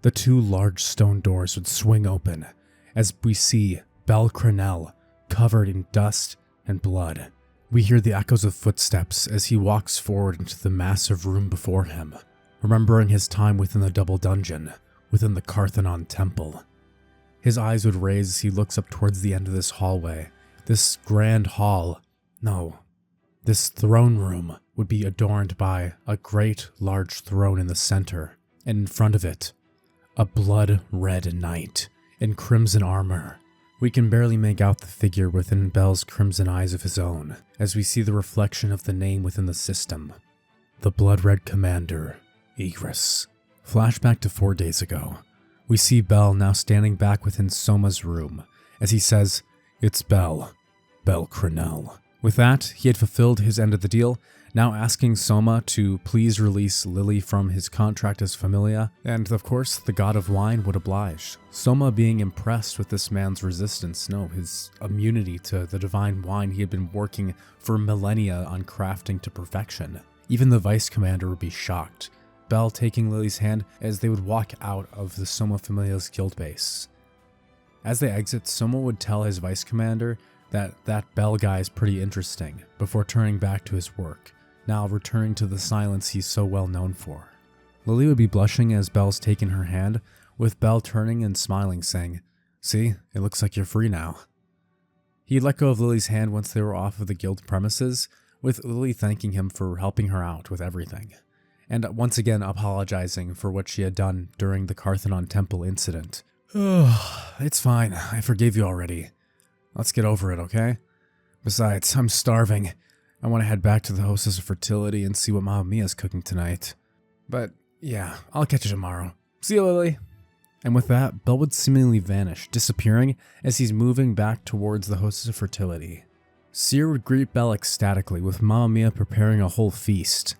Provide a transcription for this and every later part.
the two large stone doors would swing open as we see Bell Cranel covered in dust and blood. We hear the echoes of footsteps as he walks forward into the massive room before him, remembering his time within the double dungeon, within the Carthenon temple. His eyes would raise as he looks up towards the end of this hallway. This grand hall, no, this throne room would be adorned by a great large throne in the center, and in front of it, a blood-red knight in crimson armor. We can barely make out the figure within Bell's crimson eyes of his own, as we see the reflection of the name within the system. The blood-red commander, Igris. Flashback to 4 days ago. We see Bell now standing back within Soma's room, as he says, "It's Bell Cranel." With that, he had fulfilled his end of the deal, now asking Soma to please release Lily from his contract as Familia, and of course, the god of wine would oblige. Soma being impressed with this man's resistance, no, his immunity to the divine wine he had been working for millennia on crafting to perfection. Even the vice commander would be shocked, Bell taking Lily's hand as they would walk out of the Soma Familia's guild base. As they exit, Soma would tell his vice commander that Bell guy is pretty interesting, before turning back to his work, now returning to the silence he's so well known for. Lily would be blushing as Bell's taking her hand, with Bell turning and smiling, saying, "See, it looks like you're free now." He let go of Lily's hand once they were off of the guild premises, with Lily thanking him for helping her out with everything, and once again apologizing for what she had done during the Carthenon temple incident. "It's fine, I forgave you already. Let's get over it, okay? Besides, I'm starving. I want to head back to the Hostess of Fertility and see what Mamma Mia's cooking tonight. But yeah, I'll catch you tomorrow. See you, Lily." And with that, Bell would seemingly vanish, disappearing as he's moving back towards the Hostess of Fertility. Seer would greet Bell ecstatically, with Mamma Mia preparing a whole feast.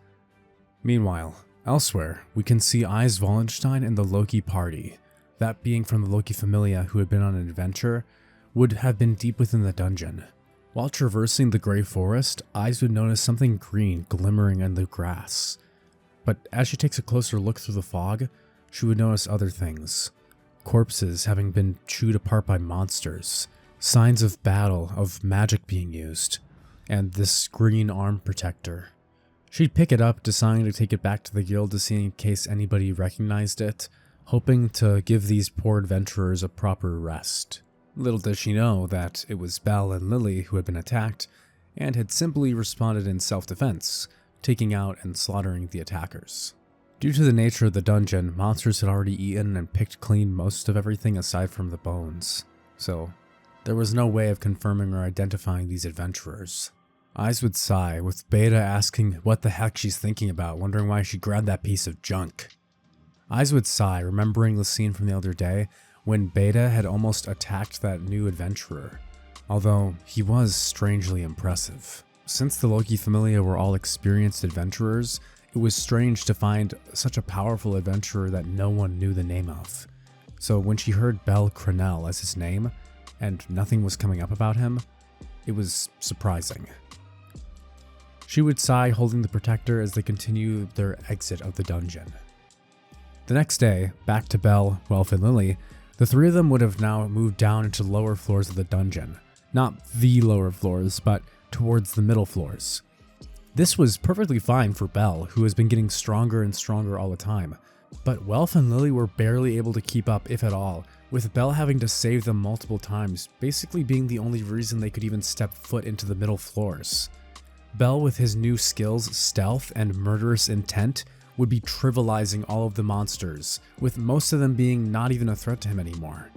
Meanwhile, elsewhere, we can see Eyes Wallenstein and the Loki party, that being from the Loki Familia who had been on an adventure, would have been deep within the dungeon. While traversing the Grey Forest, Eyes would notice something green glimmering in the grass. But as she takes a closer look through the fog, she would notice other things. Corpses having been chewed apart by monsters, signs of battle, of magic being used, and this green arm protector. She'd pick it up, deciding to take it back to the guild to see in case anybody recognized it, hoping to give these poor adventurers a proper rest. Little does she know that it was Bell and Lily who had been attacked, and had simply responded in self-defense, taking out and slaughtering the attackers. Due to the nature of the dungeon, monsters had already eaten and picked clean most of everything aside from the bones, so there was no way of confirming or identifying these adventurers. Eyes would sigh, with Beta asking what the heck she's thinking about, wondering why she grabbed that piece of junk. Eyes would sigh, remembering the scene from the other day, when Beta had almost attacked that new adventurer, although he was strangely impressive. Since the Loki Familia were all experienced adventurers, it was strange to find such a powerful adventurer that no one knew the name of. So when she heard Bell Cranel as his name, and nothing was coming up about him, it was surprising. She would sigh, holding the protector as they continue their exit of the dungeon. The next day, back to Bell, Welf, and Lily, the three of them would have now moved down into the lower floors of the dungeon. Not the lower floors, but towards the middle floors. This was perfectly fine for Bell, who has been getting stronger and stronger all the time, but Welf and Lily were barely able to keep up, if at all, with Bell having to save them multiple times, basically being the only reason they could even step foot into the middle floors. Bell, with his new skills, stealth, and murderous intent, would be trivializing all of the monsters, with most of them being not even a threat to him anymore.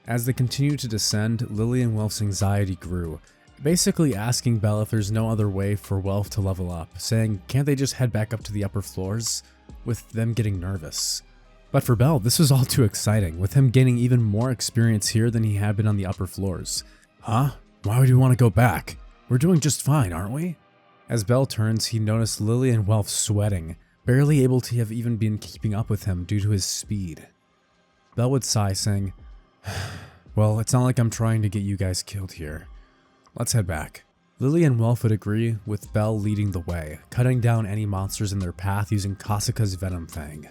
As they continued to descend, Lily and Welf's anxiety grew, basically asking Bell if there's no other way for Welf to level up, saying can't they just head back up to the upper floors, with them getting nervous. But for Bell, this was all too exciting, with him gaining even more experience here than he had been on the upper floors. "Huh? Why would you want to go back? We're doing just fine, aren't we?" As Bell turns, he noticed Lily and Welf sweating, barely able to have even been keeping up with him due to his speed. Bell would sigh, saying, "Well, it's not like I'm trying to get you guys killed here. Let's head back." Lily and Welf would agree, with Bell leading the way, cutting down any monsters in their path using Kasuka's Venom Fang.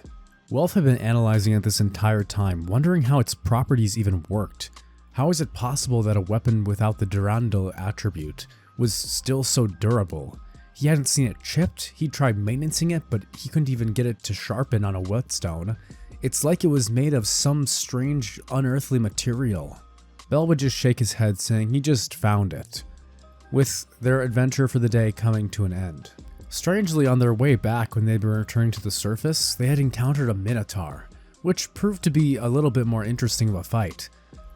Welf had been analyzing it this entire time, wondering how its properties even worked. How is it possible that a weapon without the Durandal attribute was still so durable? He hadn't seen it chipped, he tried maintaining it, but he couldn't even get it to sharpen on a whetstone. It's like it was made of some strange, unearthly material. Bell would just shake his head, saying he just found it, with their adventure for the day coming to an end. Strangely, on their way back when they were returning to the surface, they had encountered a minotaur, which proved to be a little bit more interesting of a fight,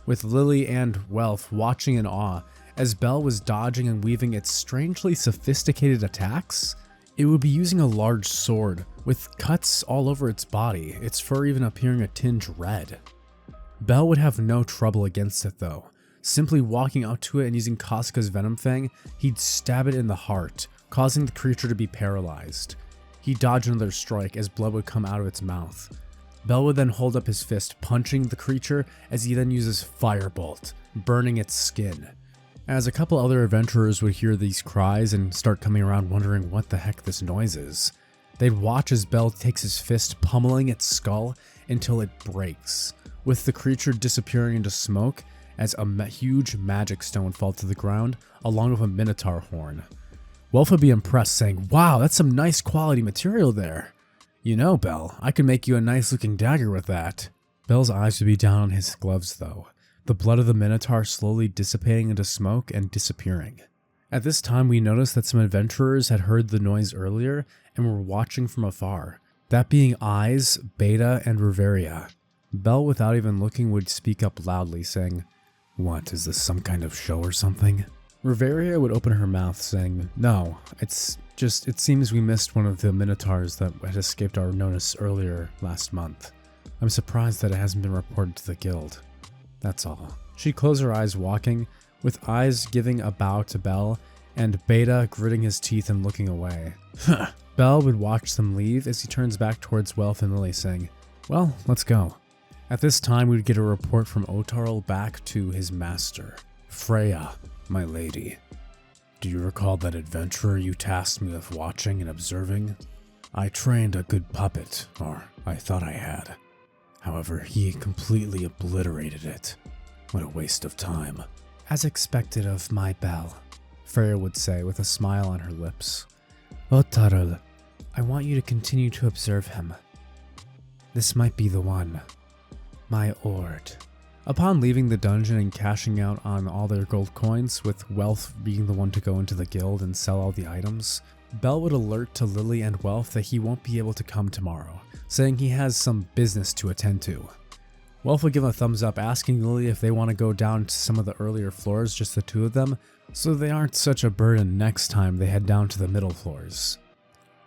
with Lily and Welf watching in awe as Bell was dodging and weaving its strangely sophisticated attacks. It would be using a large sword, with cuts all over its body, its fur even appearing a tinge red. Bell would have no trouble against it though. Simply walking up to it and using Casca's Venom Fang, he'd stab it in the heart, causing the creature to be paralyzed. He dodged another strike as blood would come out of its mouth. Bell would then hold up his fist, punching the creature as he then uses Firebolt, burning its skin. As a couple other adventurers would hear these cries and start coming around wondering what the heck this noise is, they'd watch as Bell takes his fist pummeling its skull until it breaks, with the creature disappearing into smoke as a huge magic stone falls to the ground along with a minotaur horn. Welf would be impressed, saying, "Wow, that's some nice quality material there. You know, Bell, I could make you a nice looking dagger with that." Bell's eyes would be down on his gloves though, the blood of the minotaur slowly dissipating into smoke and disappearing. At this time, we noticed that some adventurers had heard the noise earlier and were watching from afar, that being Eyes, Beta, and Reveria. Bell, without even looking, would speak up loudly, saying, "What, is this some kind of show or something?" Reveria would open her mouth, saying, "No, it's just, it seems we missed one of the minotaurs that had escaped our notice earlier last month. I'm surprised that it hasn't been reported to the guild. That's all." She closed her eyes, walking, with Eyes giving a bow to Bell, and Beta gritting his teeth and looking away. Bell would watch them leave as he turns back towards Welf and Lily, saying, "Well, let's go." At this time, we'd get a report from Otarl back to his master. "Freya, my lady, do you recall that adventurer you tasked me with watching and observing? I trained a good puppet, or I thought I had. However, he completely obliterated it. What a waste of time." "As expected of my Bell," Freya would say with a smile on her lips. "Otarl, I want you to continue to observe him. This might be the one. My Ord." Upon leaving the dungeon and cashing out on all their gold coins, with Welf being the one to go into the guild and sell all the items, Bell would alert to Lily and Welf that he won't be able to come tomorrow, saying he has some business to attend to. Welf would give a thumbs up, asking Lily if they want to go down to some of the earlier floors, just the two of them, so they aren't such a burden next time they head down to the middle floors.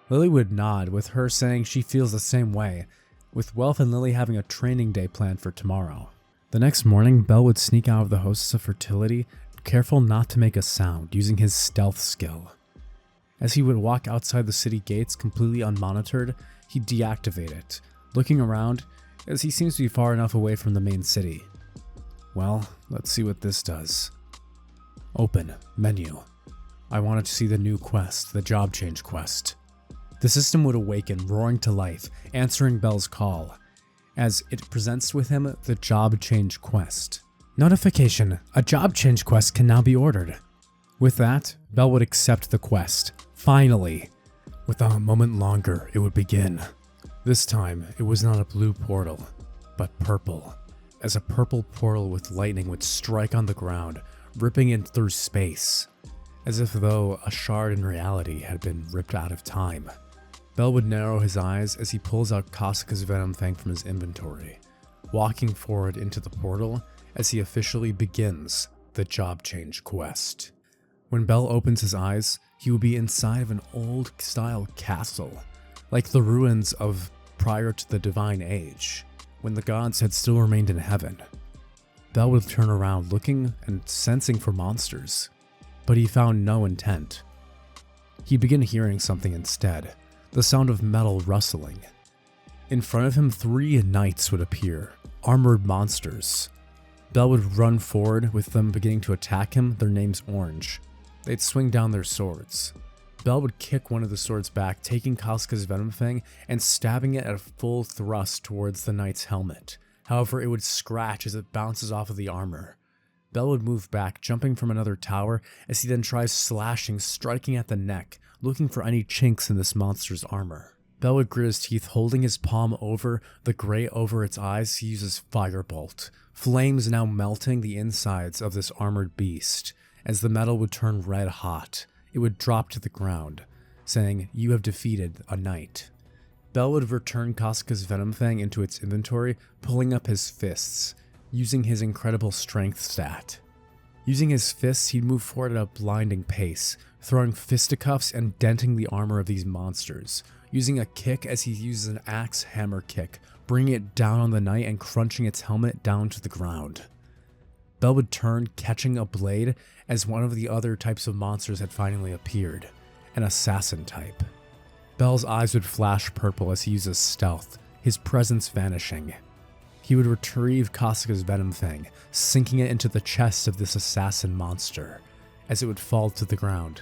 Lily would nod, with her saying she feels the same way, with Welf and Lily having a training day planned for tomorrow. The next morning, Bell would sneak out of the Hostess of Fertility, careful not to make a sound, using his stealth skill. As he would walk outside the city gates completely unmonitored, he'd deactivate it, looking around, as he seems to be far enough away from the main city. Well, let's see what this does. Open, menu. I wanted to see the new quest, the job change quest. The system would awaken, roaring to life, answering Bell's call, as it presents with him the job change quest. Notification, a job change quest can now be ordered. With that, Bell would accept the quest. Finally! Without a moment longer, it would begin. This time, it was not a blue portal, but purple, as a purple portal with lightning would strike on the ground, ripping it through space, as if though a shard in reality had been ripped out of time. Bell would narrow his eyes as he pulls out Casca's Venom Fang from his inventory, walking forward into the portal as he officially begins the job change quest. When Bell opens his eyes, he will be inside of an old-style castle, like the ruins of prior to the Divine Age, when the gods had still remained in heaven. Bell would turn around looking and sensing for monsters, but he found no intent. He began hearing something instead, the sound of metal rustling. In front of him, 3 knights would appear, armored monsters. Bell would run forward, with them beginning to attack him, their names Orange. They'd swing down their swords. Bell would kick one of the swords back, taking Kasuga's Venom Fang and stabbing it at a full thrust towards the knight's helmet. However, it would scratch as it bounces off of the armor. Bell would move back, jumping from another tower, as he then tries slashing, striking at the neck, looking for any chinks in this monster's armor. Bell would grit his teeth, holding his palm over the gray over its eyes. He uses Firebolt, flames now melting the insides of this armored beast. As the metal would turn red hot, it would drop to the ground, saying, "You have defeated a knight." Bell would return Kasuga's Venom Fang into its inventory, pulling up his fists, using his incredible strength stat. Using his fists, he'd move forward at a blinding pace, throwing fisticuffs and denting the armor of these monsters, using a kick as he uses an axe hammer kick, bringing it down on the knight and crunching its helmet down to the ground. Bell would turn, catching a blade, as one of the other types of monsters had finally appeared, an assassin type. Bell's eyes would flash purple as he uses stealth, his presence vanishing. He would retrieve Kasuga's Venom Fang, sinking it into the chest of this assassin monster. As it would fall to the ground,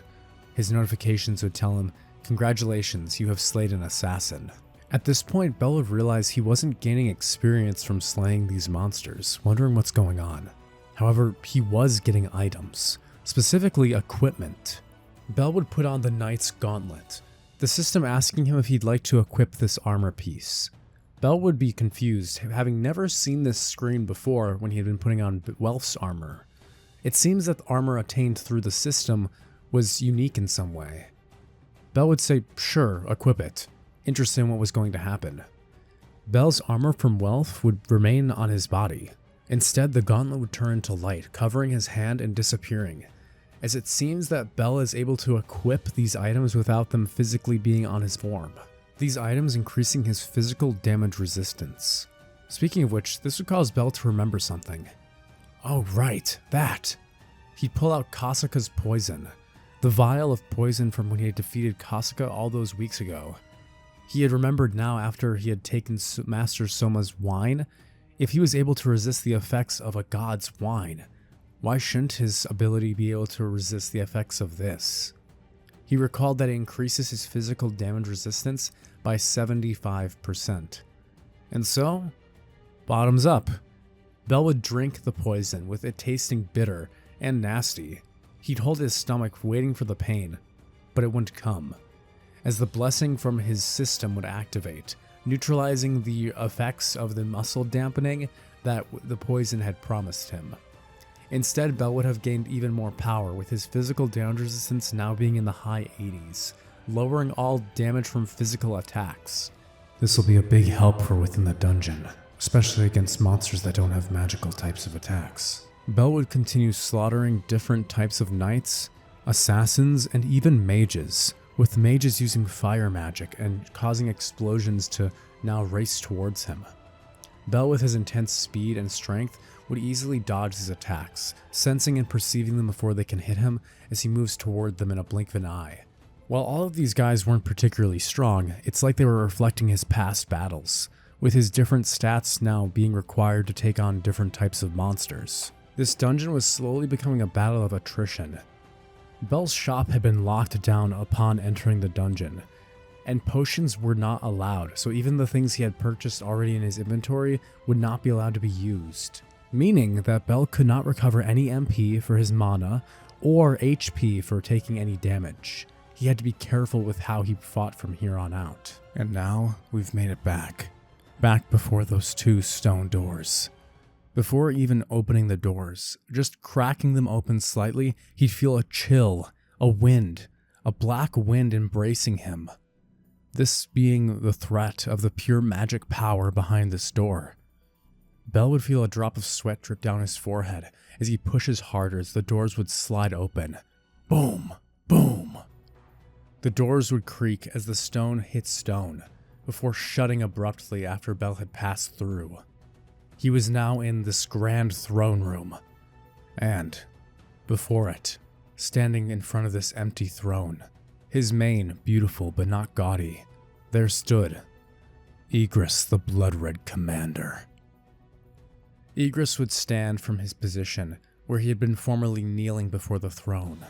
his notifications would tell him, "Congratulations, you have slayed an assassin." At this point, Bell would realize he wasn't gaining experience from slaying these monsters, wondering what's going on. However, he was getting items, specifically equipment. Bell would put on the Knight's Gauntlet, the system asking him if he'd like to equip this armor piece. Bell would be confused, having never seen this screen before when he had been putting on Welf's armor. It seems that the armor attained through the system was unique in some way. Bell would say, "Sure, equip it," interested in what was going to happen. Bell's armor from Welf would remain on his body. Instead, the gauntlet would turn into light, covering his hand and disappearing, as it seems that Bell is able to equip these items without them physically being on his form. These items increasing his physical damage resistance. Speaking of which, this would cause Bell to remember something. Oh right, that! He'd pull out Kasuga's poison, the vial of poison from when he had defeated Kasuga all those weeks ago. He had remembered now after he had taken Master Soma's wine. If he was able to resist the effects of a god's wine, why shouldn't his ability be able to resist the effects of this? He recalled that it increases his physical damage resistance by 75%. And so, bottoms up. Bell would drink the poison, with it tasting bitter and nasty. He'd hold his stomach waiting for the pain, but it wouldn't come, as the blessing from his system would activate, neutralizing the effects of the muscle dampening that the poison had promised him. Instead, Bell would have gained even more power, with his physical damage resistance now being in the high 80s, lowering all damage from physical attacks. This will be a big help for within the dungeon, especially against monsters that don't have magical types of attacks. Bell would continue slaughtering different types of knights, assassins, and even mages, with mages using fire magic and causing explosions to now race towards him. Bell, with his intense speed and strength, would easily dodge these attacks, sensing and perceiving them before they can hit him as he moves toward them in a blink of an eye. While all of these guys weren't particularly strong, it's like they were reflecting his past battles, with his different stats now being required to take on different types of monsters. This dungeon was slowly becoming a battle of attrition. Bell's shop had been locked down upon entering the dungeon, and potions were not allowed, so even the things he had purchased already in his inventory would not be allowed to be used, meaning that Bell could not recover any MP for his mana or HP for taking any damage. He had to be careful with how he fought from here on out. And now we've made it back before those two stone doors. Before even opening the doors, just cracking them open slightly, he'd feel a chill, a wind, a black wind embracing him. This being the threat of the pure magic power behind this door. Bell would feel a drop of sweat drip down his forehead as he pushes harder as the doors would slide open. Boom! Boom! The doors would creak as the stone hit stone, before shutting abruptly after Bell had passed through. He was now in this grand throne room, and before it, standing in front of this empty throne, his mane beautiful but not gaudy, there stood Igris, the blood-red commander. Igris would stand from his position where he had been formerly kneeling before the throne.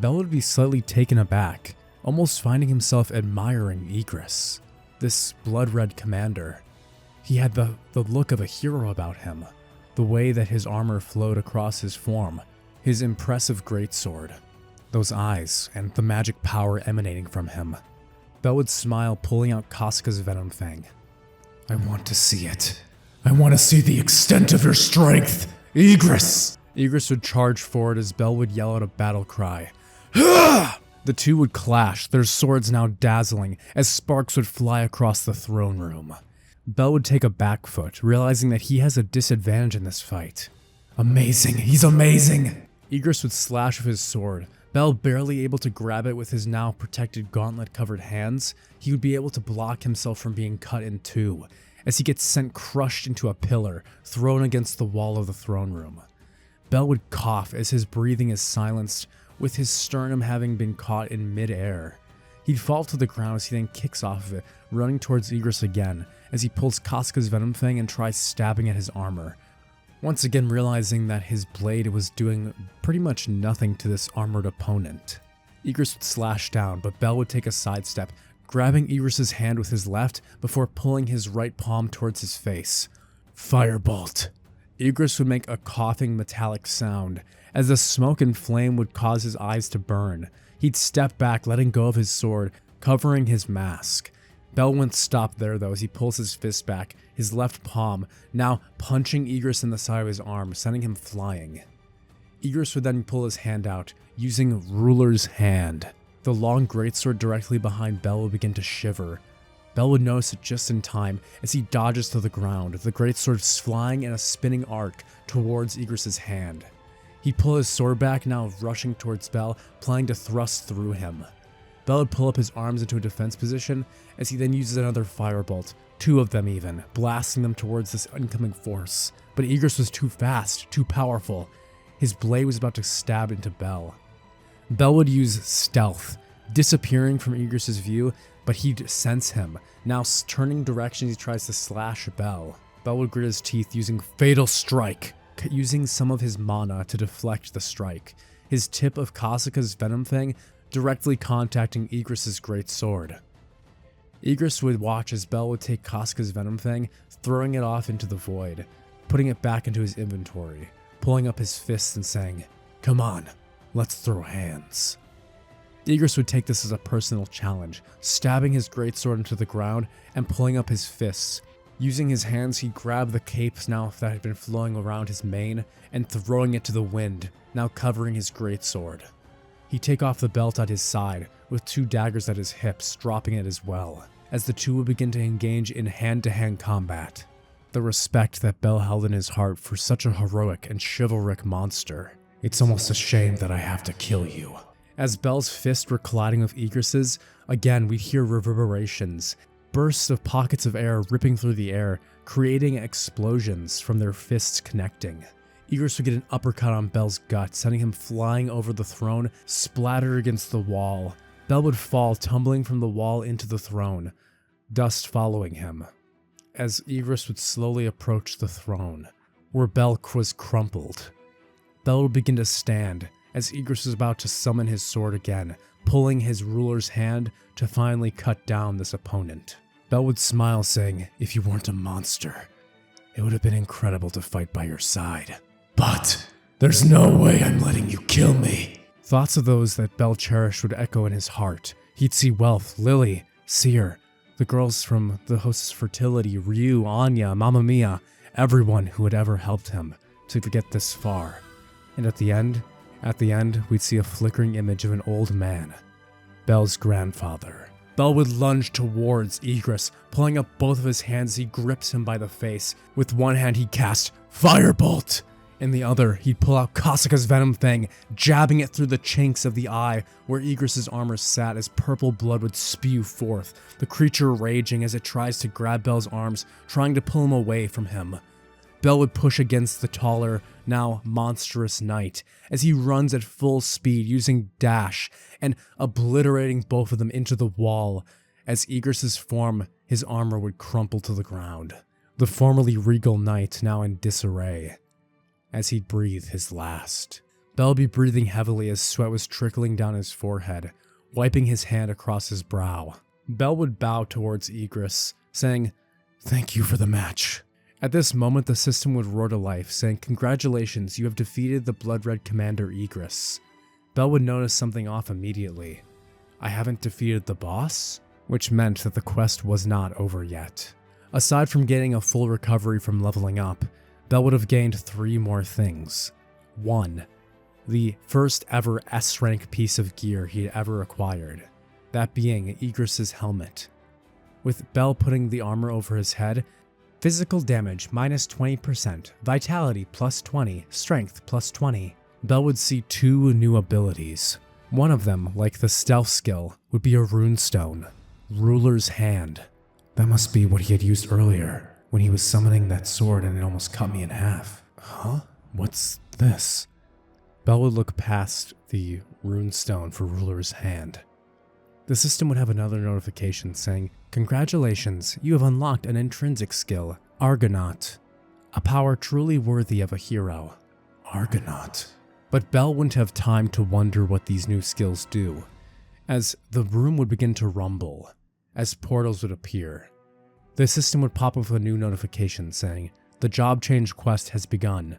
Bell would be slightly taken aback, almost finding himself admiring Igris, this blood-red commander. He had the look of a hero about him, the way that his armor flowed across his form, his impressive greatsword, those eyes, and the magic power emanating from him. Bell would smile, pulling out Casca's venom fang. I want to see it. I want to see the extent of your strength, Igris! Igris would charge forward as Bell would yell out a battle cry. The two would clash, their swords now dazzling, as sparks would fly across the throne room. Bell would take a back foot, realizing that he has a disadvantage in this fight. Amazing, he's amazing! Igris would slash with his sword. Bell barely able to grab it with his now protected gauntlet-covered hands. He would be able to block himself from being cut in two, as he gets sent crushed into a pillar, thrown against the wall of the throne room. Bell would cough as his breathing is silenced, with his sternum having been caught in mid-air. He'd fall to the ground as he then kicks off of it, running towards Igris again, as he pulls Casca's venom fang and tries stabbing at his armor, once again realizing that his blade was doing pretty much nothing to this armored opponent. Igris would slash down, but Bell would take a sidestep, grabbing Igris's hand with his left before pulling his right palm towards his face. Firebolt! Igris would make a coughing metallic sound, as the smoke and flame would cause his eyes to burn. He'd step back, letting go of his sword, covering his mask. Bell wouldn't stop there though as he pulls his fist back, his left palm, now punching Igris in the side of his arm, sending him flying. Igris would then pull his hand out, using Ruler's Hand. The long greatsword directly behind Bell would begin to shiver. Bell would notice it just in time as he dodges to the ground, the greatsword flying in a spinning arc towards Igris's hand. He'd pull his sword back, now rushing towards Bell, planning to thrust through him. Bell would pull up his arms into a defense position as he then uses another firebolt, two of them even, blasting them towards this incoming force. But Igris was too fast, too powerful. His blade was about to stab into Bell. Bell would use stealth, disappearing from Igris's view, but he'd sense him, now turning directions he tries to slash Bell. Bell would grit his teeth using Fatal Strike, using some of his mana to deflect the strike, his tip of Casca's venom fang directly contacting Igris's great sword. Igris would watch as Bell would take Casca's venom fang, throwing it off into the void, putting it back into his inventory, pulling up his fists and saying, "Come on, let's throw hands." Igris would take this as a personal challenge, stabbing his greatsword into the ground and pulling up his fists. Using his hands, he grabbed the cape now that had been flowing around his mane and throwing it to the wind, now covering his greatsword. He'd take off the belt at his side, with two daggers at his hips, dropping it as well, as the two would begin to engage in hand-to-hand combat. The respect that Bell held in his heart for such a heroic and chivalric monster. It's almost a shame that I have to kill you. As Bell's fists were colliding with Igris's, again we'd hear reverberations, bursts of pockets of air ripping through the air, creating explosions from their fists connecting. Igris would get an uppercut on Bell's gut, sending him flying over the throne, splattered against the wall. Bell would fall, tumbling from the wall into the throne, dust following him, as Igris would slowly approach the throne, where Bell was crumpled. Bell would begin to stand, as Igris was about to summon his sword again, pulling his ruler's hand to finally cut down this opponent. Bell would smile, saying, "If you weren't a monster, it would have been incredible to fight by your side. But there's no way I'm letting you kill me." Thoughts of those that Bell cherished would echo in his heart. He'd see Wealth, Lily, Seer, the girls from the Hostess Fertility, Ryu, Anya, Mamma Mia, everyone who had ever helped him to get this far. And at the end, we'd see a flickering image of an old man, Bell's grandfather. Bell would lunge towards Igris, pulling up both of his hands as he grips him by the face. With one hand he'd cast Firebolt. In the other, he'd pull out Casca's venom fang, jabbing it through the chinks of the eye where Igris's armor sat as purple blood would spew forth, the creature raging as it tries to grab Bell's arms, trying to pull him away from him. Bell would push against the taller, now monstrous knight, as he runs at full speed using dash and obliterating both of them into the wall. As Igris's form, his armor would crumple to the ground, the formerly regal knight now in disarray, as he'd breathe his last. Bell would be breathing heavily as sweat was trickling down his forehead, wiping his hand across his brow. Bell would bow towards Igris, saying, "Thank you for the match." At this moment, the system would roar to life, saying, "Congratulations, you have defeated the Blood-Red Commander Igris." Bell would notice something off immediately. "I haven't defeated the boss?" Which meant that the quest was not over yet. Aside from getting a full recovery from leveling up, Bell would have gained 3 more things. 1. The first ever S-rank piece of gear he had ever acquired, that being Igris' helmet. With Bell putting the armor over his head, physical damage minus 20%, vitality plus 20, strength plus 20. Bell would see 2 new abilities. One of them, like the stealth skill, would be a runestone, Ruler's Hand. That must be what he had used earlier, when he was summoning that sword and it almost cut me in half. Huh? What's this? Bell would look past the runestone for Ruler's Hand. The system would have another notification saying, "Congratulations, you have unlocked an intrinsic skill, Argonaut. A power truly worthy of a hero." Argonaut. But Bell wouldn't have time to wonder what these new skills do, as the room would begin to rumble, as portals would appear. The system would pop up with a new notification saying, "The job change quest has begun."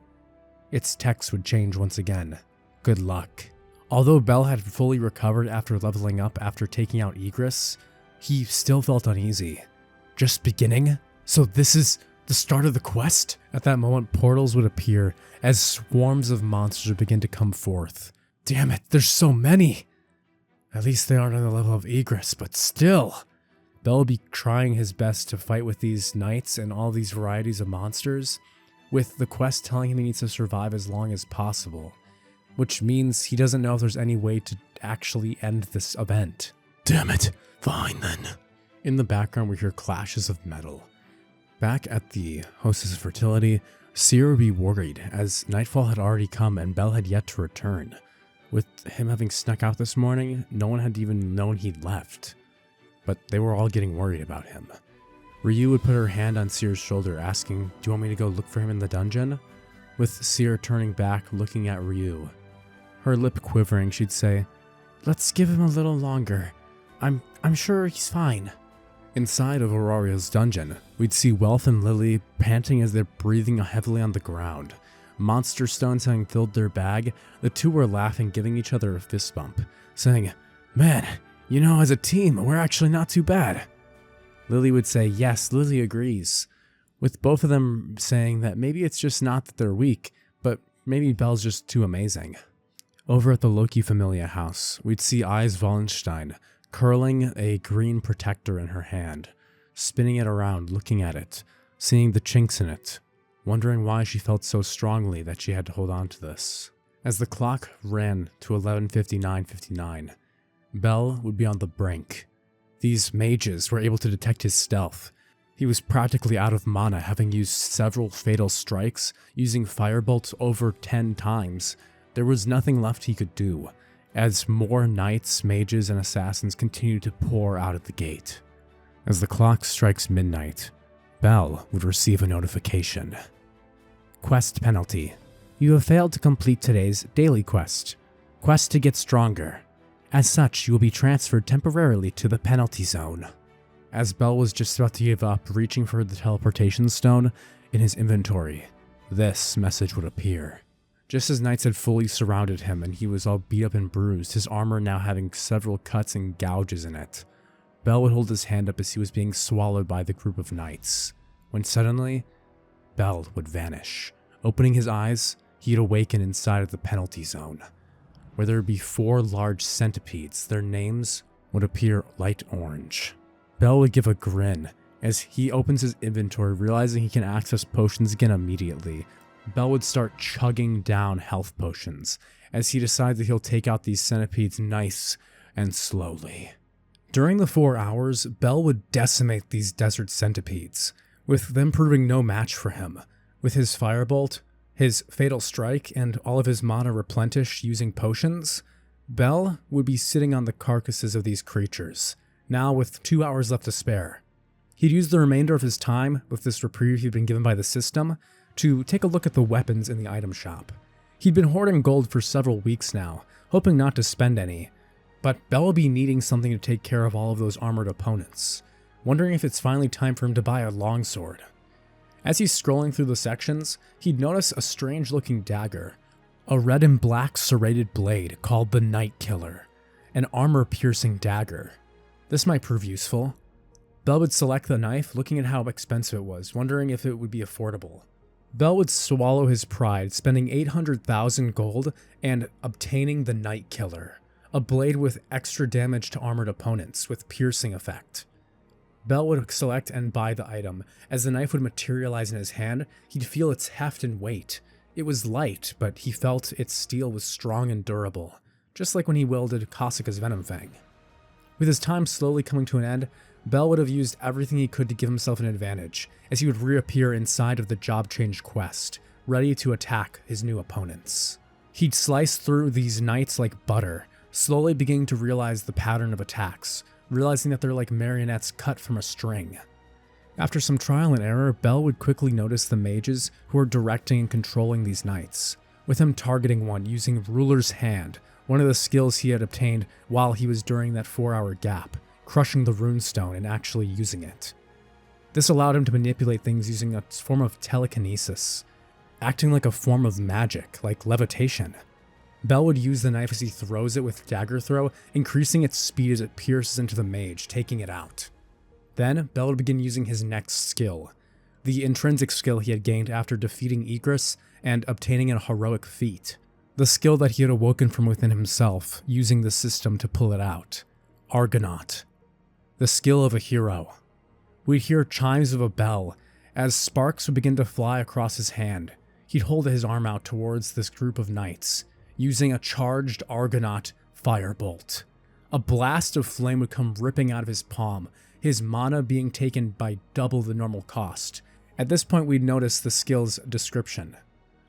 Its text would change once again. "Good luck." Although Bell had fully recovered after leveling up after taking out Igris, he still felt uneasy. Just beginning? So this is the start of the quest? At that moment, portals would appear as swarms of monsters would begin to come forth. Damn it, there's so many! At least they aren't on the level of Igris, but still! Bell would be trying his best to fight with these knights and all these varieties of monsters, with the quest telling him he needs to survive as long as possible, which means he doesn't know if there's any way to actually end this event. Damn it, fine then. In the background we hear clashes of metal. Back at the Hostess of Fertility, Seer would be worried as nightfall had already come and Bell had yet to return. With him having snuck out this morning, no one had even known he'd left, but they were all getting worried about him. Ryu would put her hand on Seer's shoulder asking, "Do you want me to go look for him in the dungeon?" With Seer turning back looking at Ryu. Her lip quivering, she'd say, "Let's give him a little longer. I'm sure he's fine." Inside of Auroria's dungeon, we'd see Wealth and Lily panting as they're breathing heavily on the ground. Monster stones having filled their bag, the two were laughing, giving each other a fist bump, saying, "Man, you know, as a team, we're actually not too bad." Lily would say, "Yes, Lily agrees," with both of them saying that maybe it's just not that they're weak, but maybe Belle's just too amazing. Over at the Loki Familia house, we'd see Eyes Wallenstein curling a green protector in her hand, spinning it around, looking at it, seeing the chinks in it, wondering why she felt so strongly that she had to hold on to this. As the clock ran to 11:59:59, Bell would be on the brink. These mages were able to detect his stealth. He was practically out of mana, having used several fatal strikes, using Firebolt over 10 times. There was nothing left he could do, as more knights, mages, and assassins continued to pour out at the gate. As the clock strikes midnight, Bell would receive a notification. Quest penalty. You have failed to complete today's daily quest. Quest to get stronger. As such, you will be transferred temporarily to the penalty zone. As Bell was just about to give up, reaching for the teleportation stone in his inventory, this message would appear. Just as knights had fully surrounded him and he was all beat up and bruised, his armor now having several cuts and gouges in it, Bell would hold his hand up as he was being swallowed by the group of knights, when suddenly, Bell would vanish. Opening his eyes, he'd awaken inside of the penalty zone, where there would be 4 large centipedes. Their names would appear light orange. Bell would give a grin as he opens his inventory, realizing he can access potions again immediately. Bell would start chugging down health potions as he decides that he'll take out these centipedes nice and slowly. During the 4 hours, Bell would decimate these desert centipedes, with them proving no match for him. With his Firebolt, his Fatal Strike, and all of his mana replenished using potions, Bell would be sitting on the carcasses of these creatures, now with 2 hours left to spare. He'd use the remainder of his time, with this reprieve he'd been given by the system, to take a look at the weapons in the item shop. He'd been hoarding gold for several weeks now, hoping not to spend any, but Bell would be needing something to take care of all of those armored opponents, wondering if it's finally time for him to buy a longsword. As he's scrolling through the sections, he'd notice a strange-looking dagger, a red and black serrated blade called the Night Killer, an armor-piercing dagger. This might prove useful. Bell would select the knife, looking at how expensive it was, wondering if it would be affordable. Bell would swallow his pride, spending 800,000 gold and obtaining the Night Killer, a blade with extra damage to armored opponents with piercing effect. Bell would select and buy the item. As the knife would materialize in his hand, he'd feel its heft and weight. It was light, but he felt its steel was strong and durable, just like when he wielded Kasuka's Venom Fang. With his time slowly coming to an end, Bell would have used everything he could to give himself an advantage, as he would reappear inside of the job change quest, ready to attack his new opponents. He'd slice through these knights like butter, slowly beginning to realize the pattern of attacks, realizing that they're like marionettes cut from a string. After some trial and error, Bell would quickly notice the mages who were directing and controlling these knights, with him targeting one using Ruler's Hand, one of the skills he had obtained while he was during that 4-hour gap, crushing the runestone and actually using it. This allowed him to manipulate things using a form of telekinesis, acting like a form of magic, like levitation. Bell would use the knife as he throws it with dagger throw, increasing its speed as it pierces into the mage, taking it out. Then, Bell would begin using his next skill, the intrinsic skill he had gained after defeating Igris and obtaining a heroic feat, the skill that he had awoken from within himself, using the system to pull it out. Argonaut. The skill of a hero. We'd hear chimes of a bell, as sparks would begin to fly across his hand. He'd hold his arm out towards this group of knights, using a charged Argonaut firebolt. A blast of flame would come ripping out of his palm, his mana being taken by double the normal cost. At this point we'd notice the skill's description.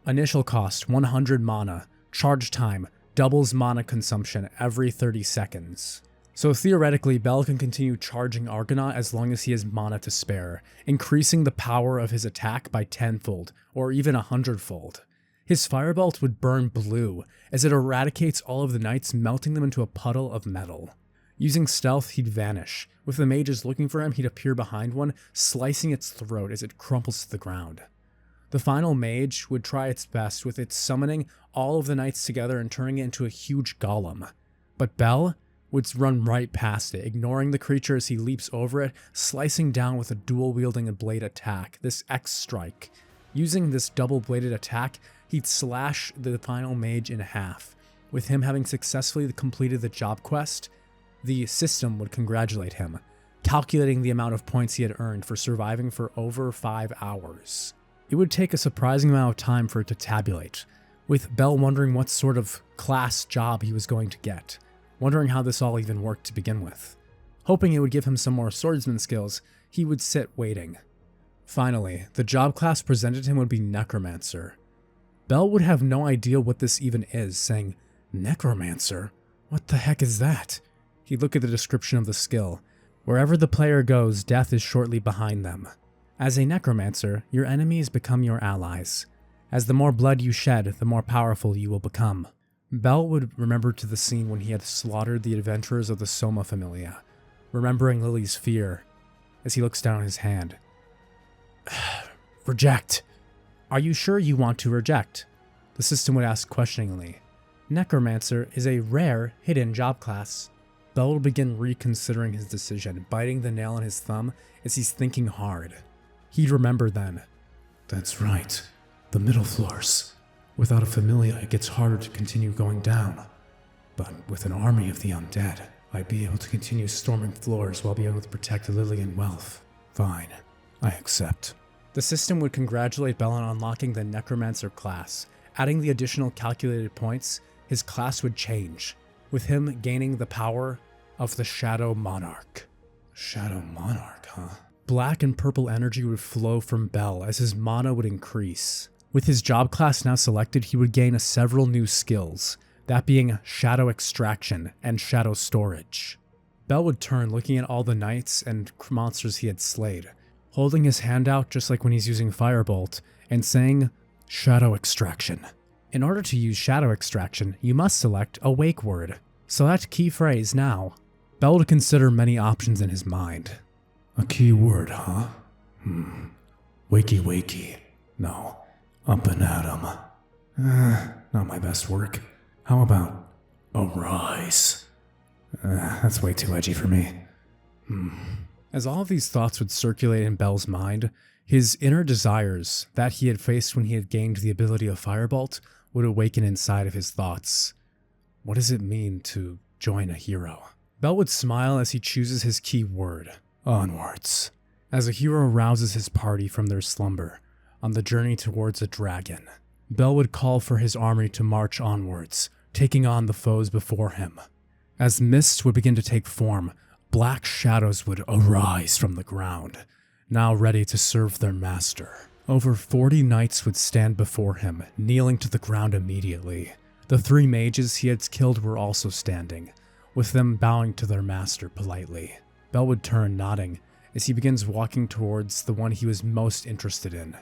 Initial cost 100 mana, charge time doubles mana consumption every 30 seconds. So theoretically, Bell can continue charging Argonaut as long as he has mana to spare, increasing the power of his attack by 10-fold, or even 100-fold. His firebolt would burn blue, as it eradicates all of the knights, melting them into a puddle of metal. Using stealth, he'd vanish. With the mages looking for him, he'd appear behind one, slicing its throat as it crumples to the ground. The final mage would try its best with its summoning all of the knights together and turning it into a huge golem. But Bell would run right past it, ignoring the creature as he leaps over it, slicing down with a dual-wielding blade attack, this X-Strike. Using this double-bladed attack, he'd slash the final mage in half. With him having successfully completed the job quest, the system would congratulate him, calculating the amount of points he had earned for surviving for over 5 hours. It would take a surprising amount of time for it to tabulate, with Bell wondering what sort of class job he was going to get, wondering how this all even worked to begin with. Hoping it would give him some more swordsman skills, he would sit waiting. Finally, the job class presented to him would be necromancer. Bell would have no idea what this even is, saying, "Necromancer? What the heck is that?" He'd look at the description of the skill. Wherever the player goes, death is shortly behind them. As a necromancer, your enemies become your allies. As the more blood you shed, the more powerful you will become. Bell would remember to the scene when he had slaughtered the adventurers of the Soma Familia, remembering Lily's fear as he looks down at his hand. Reject. Are you sure you want to reject? The system would ask questioningly. Necromancer is a rare, hidden job class. Bell will begin reconsidering his decision, biting the nail on his thumb as he's thinking hard. He'd remember then. That's right. The middle floors. Without a familia, it gets harder to continue going down. But with an army of the undead, I'd be able to continue storming floors while being able to protect Lily and wealth. Fine. I accept. The system would congratulate Bell on unlocking the Necromancer class. Adding the additional calculated points, his class would change, with him gaining the power of the Shadow Monarch. Shadow Monarch, huh? Black and purple energy would flow from Bell as his mana would increase. With his job class now selected, he would gain several new skills, that being Shadow Extraction and Shadow Storage. Bell would turn, looking at all the knights and monsters he had slayed, holding his hand out just like when he's using Firebolt, and saying, Shadow Extraction. In order to use shadow extraction, you must select a wake word. Select key phrase now. Bell would consider many options in his mind. A key word, huh? Wakey wakey. No. Up and at 'em. Not my best work. How about arise? That's way too edgy for me. As all of these thoughts would circulate in Bell's mind, his inner desires that he had faced when he had gained the ability of Firebolt would awaken inside of his thoughts. What does it mean to join a hero? Bell would smile as he chooses his key word, onwards, as a hero rouses his party from their slumber on the journey towards a dragon. Bell would call for his army to march onwards, taking on the foes before him. As mist would begin to take form, black shadows would arise from the ground, now ready to serve their master. Over 40 knights would stand before him, kneeling to the ground immediately. The 3 mages he had killed were also standing, with them bowing to their master politely. Bell would turn, nodding, as he begins walking towards the one he was most interested in.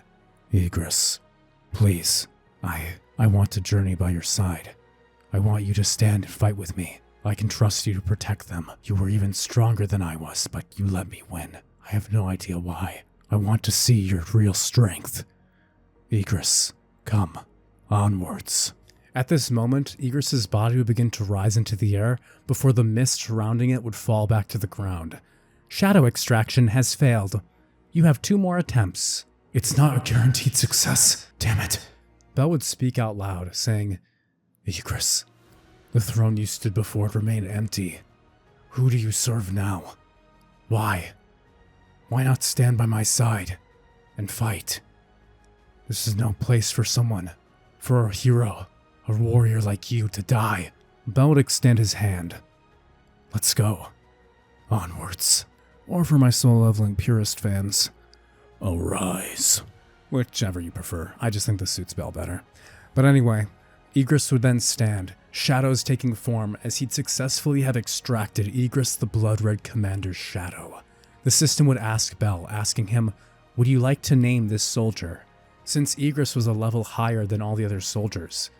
Igris, please, I want to journey by your side. I want you to stand and fight with me. I can trust you to protect them. You were even stronger than I was, but you let me win. I have no idea why. I want to see your real strength. Igris, come, onwards. At this moment, Igris' body would begin to rise into the air before the mist surrounding it would fall back to the ground. Shadow extraction has failed. You have 2 more attempts. It's not a guaranteed success. Damn it. Bell would speak out loud, saying, Igris, the throne you stood before remained empty. Who do you serve now? Why? Why not stand by my side and fight? This is no place for a hero, a warrior like you to die. Bell would extend his hand. Let's go. Onwards. Or for my soul leveling purist fans, arise. Whichever you prefer. I just think this suits Bell better. But anyway, Igris would then stand, shadows taking form as he'd successfully have extracted Igris the Blood-Red Commander's shadow. The system would ask Bell, asking him, would you like to name this soldier? Since Igris was a level higher than all the other soldiers,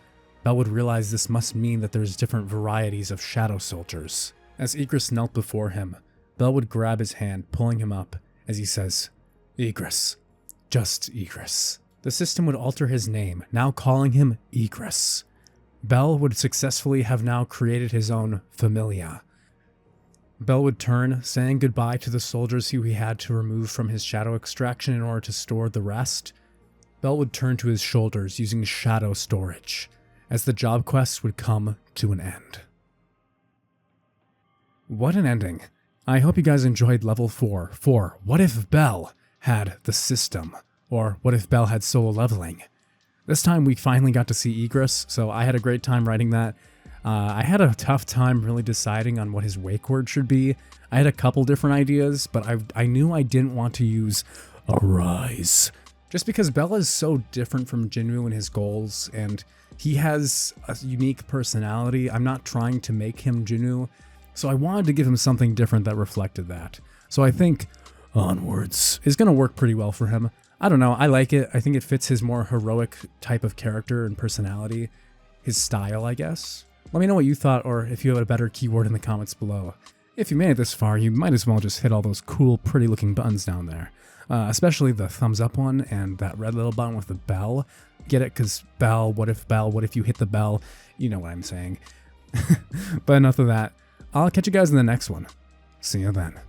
Bell would realize this must mean that there's different varieties of shadow soldiers. As Igris knelt before him, Bell would grab his hand, pulling him up, as he says, Igris. Just Igris. The system would alter his name, now calling him Igris. Bell would successfully have now created his own familia. Bell would turn, saying goodbye to the soldiers who he had to remove from his shadow extraction in order to store the rest. Bell would turn to his shoulders using shadow storage, as the job quest would come to an end. What an ending. I hope you guys enjoyed level 4 for What If Bell had the system, or what if Bell had solo leveling. This time we finally got to see Igris, so I had a great time writing that. I had a tough time really deciding on what his wake word should be. I had a couple different ideas, but I knew I didn't want to use arise. Just because Bell is so different from Jinwoo in his goals, and he has a unique personality. I'm not trying to make him Jinwoo, so I wanted to give him something different that reflected that. So I think onwards is going to work pretty well for him. I don't know, I like it. I think it fits his more heroic type of character and personality, his style, I guess. Let me know what you thought, or if you have a better keyword in the comments below. If you made it this far, you might as well just hit all those cool, pretty looking buttons down there. Especially the thumbs up one and that red little button with the bell. Get it? Because bell, what if you hit the bell? You know what I'm saying. But enough of that. I'll catch you guys in the next one. See you then.